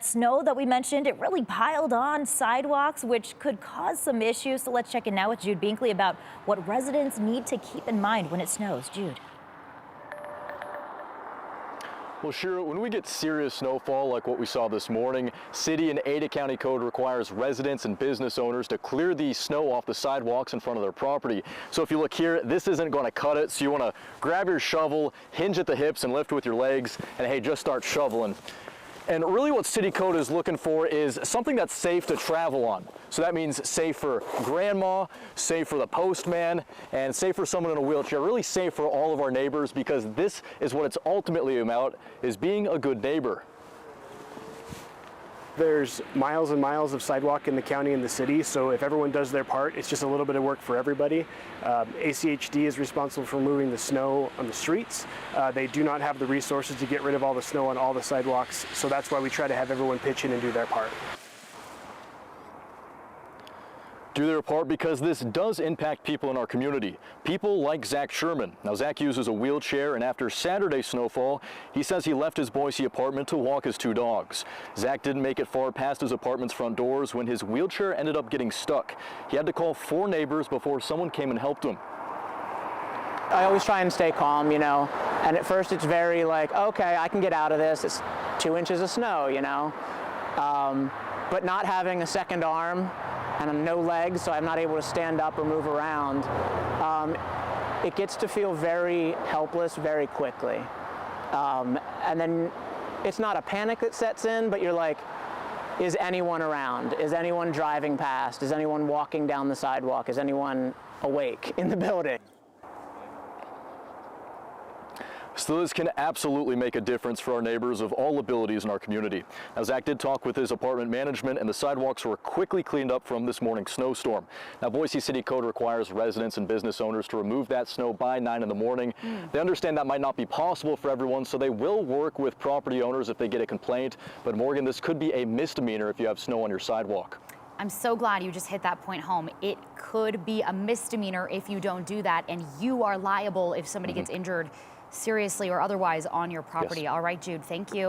Snow that we mentioned, it really piled on sidewalks, which could cause some issues. So let's check in now with Jude Binkley about what residents need to keep in mind when it snows. Jude. Well, sure, when we get serious snowfall like what we saw this morning, city and Ada County code requires residents and business owners to clear the snow off the sidewalks in front of their property. So if you look here, this isn't going to cut it. So you want to grab your shovel, hinge at the hips and lift with your legs, and hey, just start shoveling. And really what city code is looking for is something that's safe to travel on. So that means safe for grandma, safe for the postman, and safe for someone in a wheelchair, really safe for all of our neighbors, because this is what it's ultimately about, is being a good neighbor. There's miles and miles of sidewalk in the county and the city, so if everyone does their part, it's just a little bit of work for everybody. ACHD is responsible for moving the snow on the streets. They do not have the resources to get rid of all the snow on all the sidewalks, so that's why we try to have everyone pitch in and do their part. Do their part because this does impact people in our community. People like Zach Sherman. Now, Zach uses a wheelchair, and after Saturday's snowfall, he says he left his Boise apartment to walk his two dogs. Zach didn't make it far past his apartment's front doors when his wheelchair ended up getting stuck. He had to call 4 neighbors before someone came and helped him. I always try and stay calm, and at first it's very like, okay, I can get out of this. It's 2 inches of snow, but not having a second arm and no legs, so I'm not able to stand up or move around. It gets to feel very helpless very quickly. And then it's not a panic that sets in, but you're like, is anyone around? Is anyone driving past? Is anyone walking down the sidewalk? Is anyone awake in the building? So this can absolutely make a difference for our neighbors of all abilities in our community. Now, Zach did talk with his apartment management, and the sidewalks were quickly cleaned up from this morning's snowstorm. Now, Boise City Code requires residents and business owners to remove that snow by 9 in the morning. They understand that might not be possible for everyone, so they will work with property owners if they get a complaint. But Morgan, this could be a misdemeanor if you have snow on your sidewalk. I'm so glad you just hit that point home. It could be a misdemeanor if you don't do that, and you are liable if somebody gets injured seriously or otherwise on your property. Yes. All right, Jude, thank you.